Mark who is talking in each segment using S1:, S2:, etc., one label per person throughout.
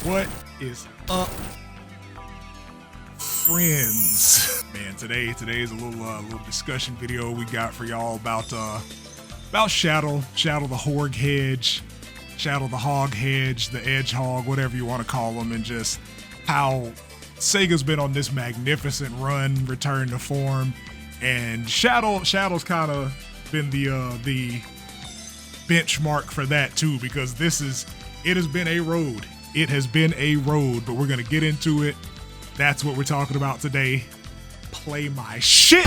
S1: What is up, friends? Man, today is a little discussion video we got for y'all about Shadow the Hog Hedge, Shadow the Hog Hedge, the Edgehog, whatever you want to call him, and just how Sega's been on this magnificent run, return to form, and Shadow's kind of been the benchmark for that too, because it has been a road. It has been a road, but we're gonna get into it. That's what we're talking about today. Play my shit.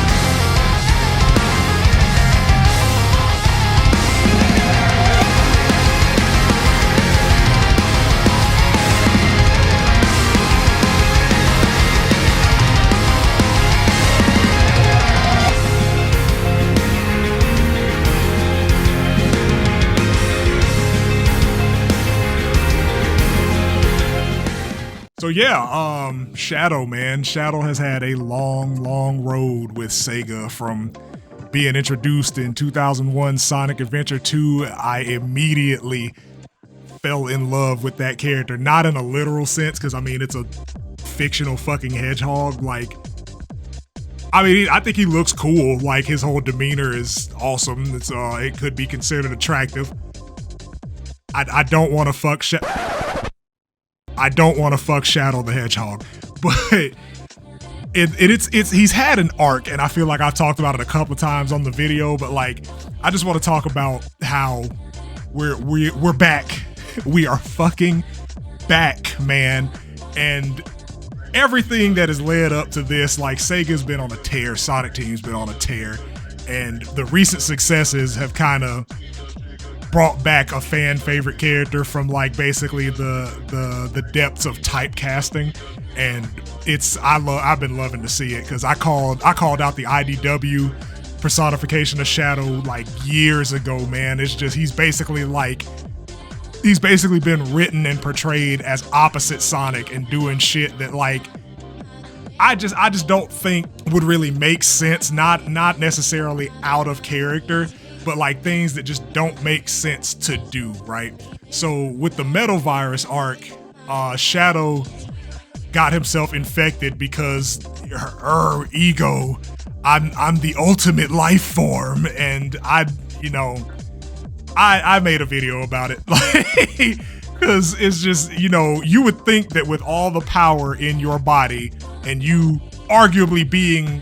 S1: So yeah, Shadow, man. Shadow has had a long road with Sega from being introduced in 2001 Sonic Adventure 2. I immediately fell in love with that character, not in a literal sense, because I mean, it's a fictional fucking hedgehog. Like, I mean, I think he looks cool. Like, his whole demeanor is awesome. It could be considered attractive. I don't want to fuck Shadow the Hedgehog, but it's he's had an arc, and I feel like I've talked about it a couple of times on the video, but like, I just want to talk about how we're back. We are fucking back, man. And everything that has led up to this, like, Sega's been on a tear, Sonic Team's been on a tear, and the recent successes have kind of brought back a fan favorite character from, like, basically the depths of typecasting, and I've been loving to see it, because I called out the IDW personification of Shadow like years ago, man. It's just he's basically been written and portrayed as opposite Sonic and doing shit that, like, I just don't think would really make sense, not necessarily out of character, but like things that just don't make sense to do, right? So with the Metal Virus arc, Shadow got himself infected because her ego, I'm the ultimate life form, and I made a video about it, because it's just, you would think that with all the power in your body, and you arguably being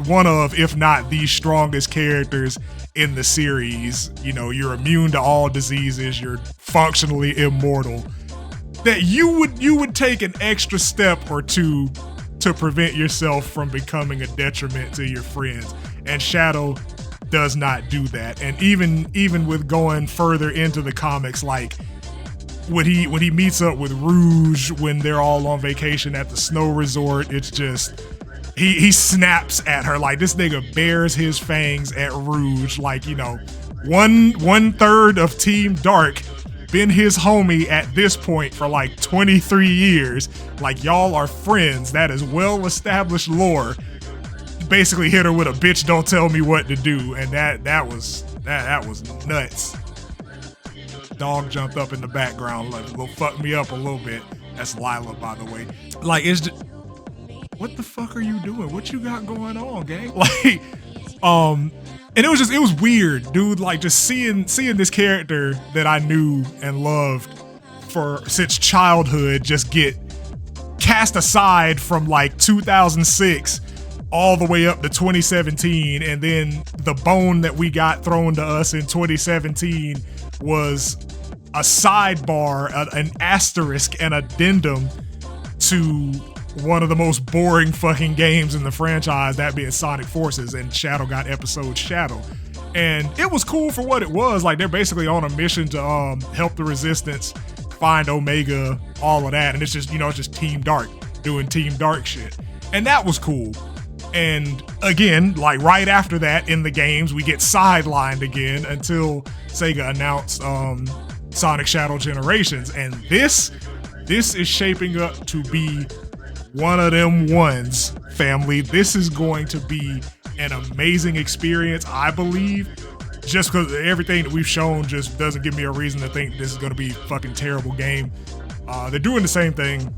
S1: one of, if not the strongest characters in the series, you're immune to all diseases, you're functionally immortal, that you would take an extra step or two to prevent yourself from becoming a detriment to your friends. And Shadow does not do that. And even with going further into the comics, like when he meets up with Rouge when they're all on vacation at the snow resort, it's just he snaps at her. Like, this nigga bares his fangs at Rouge. Like, one third of Team Dark been his homie at this point for like 23 years. Like, y'all are friends. That is well established lore. Basically hit her with a bitch don't tell me what to do, and that was nuts. Dog jumped up in the background, like, will fuck me up a little bit. That's Lila, by the way. Like, it's just, what the fuck are you doing? What you got going on, gang? Like, and it was weird, dude. Like, just seeing this character that I knew and loved since childhood just get cast aside from like 2006 all the way up to 2017, and then the bone that we got thrown to us in 2017 was a sidebar, an asterisk, an addendum to one of the most boring fucking games in the franchise, that being Sonic Forces, and Shadow got episode Shadow. And it was cool for what it was. Like, they're basically on a mission to help the Resistance find Omega, all of that, and it's just, it's just Team Dark doing Team Dark shit. And that was cool. And again, like, right after that in the games, we get sidelined again until Sega announced Sonic Shadow Generations. And this is shaping up to be one of them ones, family. This is going to be an amazing experience, I believe. Just because everything that we've shown just doesn't give me a reason to think this is going to be a fucking terrible game. They're doing the same thing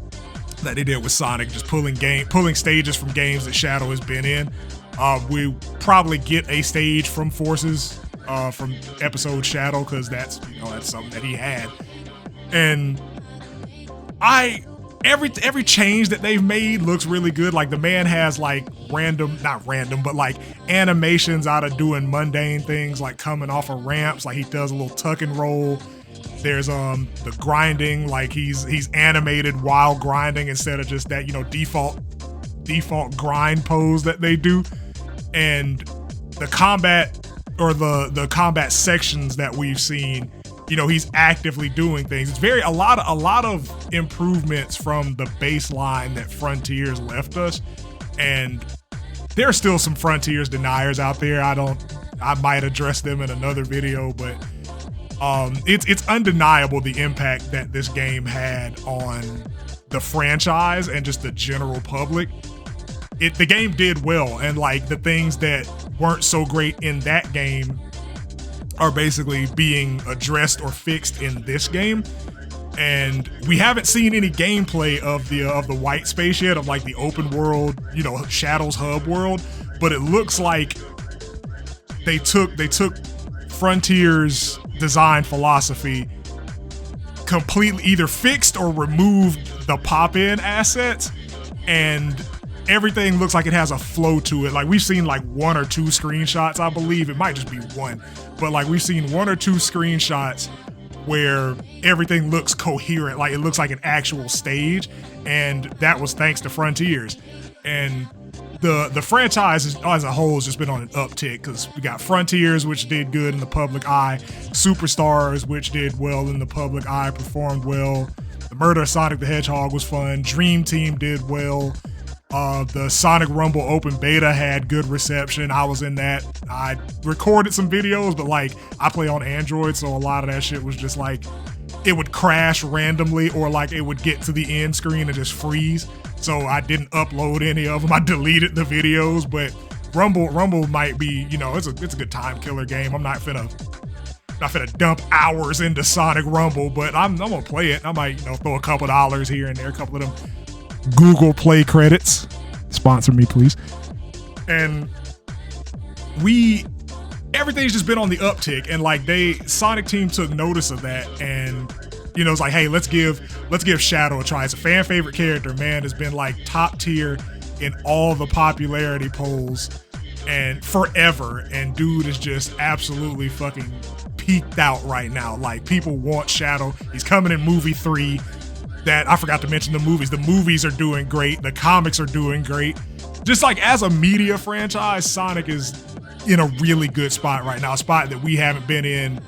S1: that they did with Sonic, just pulling stages from games that Shadow has been in. We probably get a stage from Forces, from episode Shadow, because that's something that he had. And every change that they've made looks really good. Like the man has like not random, but like animations out of doing mundane things, like coming off of ramps. Like he does a little tuck and roll. There's the grinding, like he's animated while grinding instead of just that, default grind pose that they do. And the combat, or the combat sections that we've seen, he's actively doing things. It's a lot of improvements from the baseline that Frontiers left us. And there's still some Frontiers deniers out there. I might address them in another video, but it's undeniable the impact that this game had on the franchise and just the general public. The game did well, and like the things that weren't so great in that game are basically being addressed or fixed in this game. And we haven't seen any gameplay of the white space yet, of like the open world, Shadow's hub world, but it looks like they took Frontiers' design philosophy, completely either fixed or removed the pop-in assets, and everything looks like it has a flow to it. Like we've seen like one or two screenshots, I believe. It might just be one, but like we've seen one or two screenshots where everything looks coherent. Like it looks like an actual stage, and that was thanks to Frontiers. And the franchise as a whole has just been on an uptick, because we got Frontiers, which did good in the public eye, Superstars, which did well in the public eye, performed well. The Murder of Sonic the Hedgehog was fun. Dream Team did well. The Sonic Rumble open beta had good reception. I was in that. I recorded some videos, but like I play on Android, so a lot of that shit was just like it would crash randomly, or like it would get to the end screen and just freeze. So I didn't upload any of them. I deleted the videos. But Rumble might be, it's a good time killer game. I'm not finna dump hours into Sonic Rumble, but I'm gonna play it. I might throw a couple dollars here and there, a couple of them Google Play credits. Sponsor me, please. And everything's just been on the uptick, and like Sonic Team took notice of that, and it's like, hey, let's give Shadow a try. It's a fan favorite character, man. Has been like top tier in all the popularity polls and forever, and dude is just absolutely fucking peaked out right now. Like people want Shadow. He's coming in movie 3. That I forgot to mention the movies. The movies are doing great. The comics are doing great. Just like as a media franchise, Sonic is in a really good spot right now. A spot that we haven't been in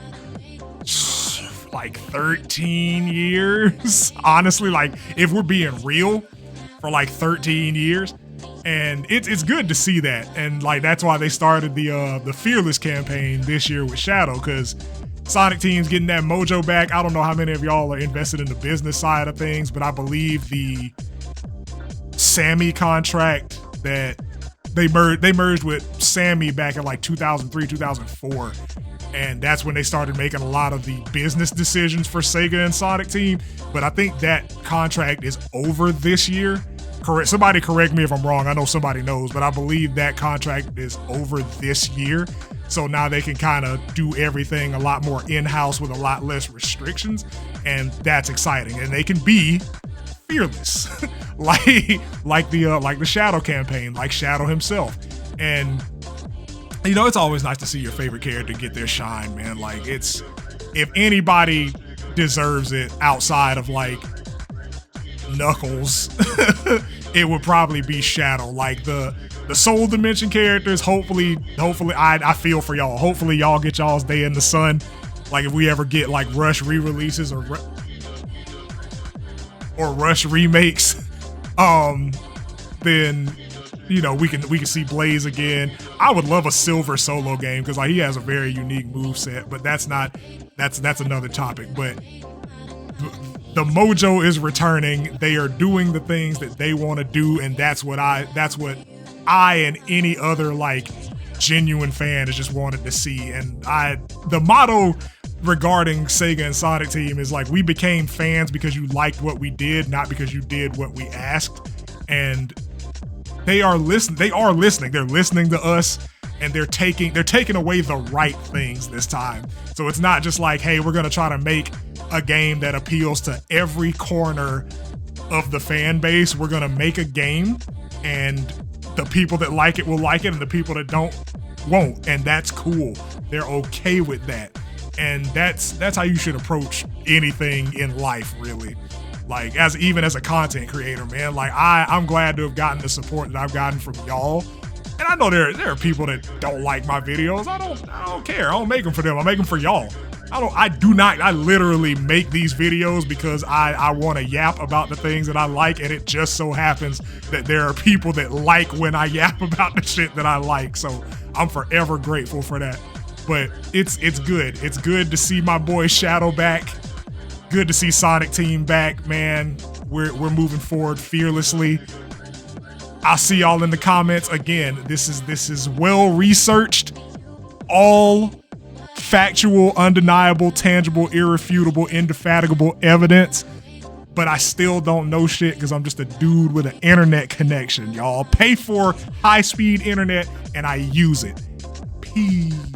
S1: like 13 years. Honestly, like if we're being real, for like 13 years. And it's good to see that. And like that's why they started the Fearless campaign this year with Shadow, because Sonic Team's getting that mojo back. I don't know how many of y'all are invested in the business side of things, but I believe the Sammy contract that they merged with Sammy back in like 2003, 2004. And that's when they started making a lot of the business decisions for Sega and Sonic Team. But I think that contract is over this year. Somebody correct me if I'm wrong. I know somebody knows, but I believe that contract is over this year. So now they can kind of do everything a lot more in-house with a lot less restrictions. And that's exciting. And they can be fearless, like the Shadow campaign, like Shadow himself. And it's always nice to see your favorite character get their shine, man. Like if anybody deserves it outside of like Knuckles, it would probably be Shadow. Like the Soul Dimension characters, hopefully I feel for y'all. Hopefully y'all get y'all's day in the sun. Like if we ever get like Rush re-releases or Rush remakes, then we can see Blaze again. I would love a Silver solo game, because like he has a very unique moveset, but that's another topic. But the mojo is returning. They are doing the things that they want to do, and that's what I and any other like genuine fan has just wanted to see. And the motto regarding Sega and Sonic Team is like, we became fans because you liked what we did, not because you did what we asked. And they are listening. They're listening to us, and they're taking away the right things this time. So it's not just like, hey, we're gonna try to make a game that appeals to every corner of the fan base. We're gonna make a game, and the people that like it will like it, and the people that don't won't, and that's cool. They're okay with that. And that's how you should approach anything in life, really. Like, even as a content creator, man, like I'm glad to have gotten the support that I've gotten from y'all. And I know there are people that don't like my videos. I don't care. I don't make them for them. I make them for y'all. I literally make these videos because I want to yap about the things that I like, and it just so happens that there are people that like when I yap about the shit that I like. So I'm forever grateful for that. But it's good. It's good to see my boy Shadow back. Good to see Sonic Team back, man. We're moving forward fearlessly. I'll see y'all in the comments. Again, this is well researched, all factual, undeniable, tangible, irrefutable, indefatigable evidence. But I still don't know shit because I'm just a dude with an internet connection, y'all. Pay for high-speed internet and I use it. Peace.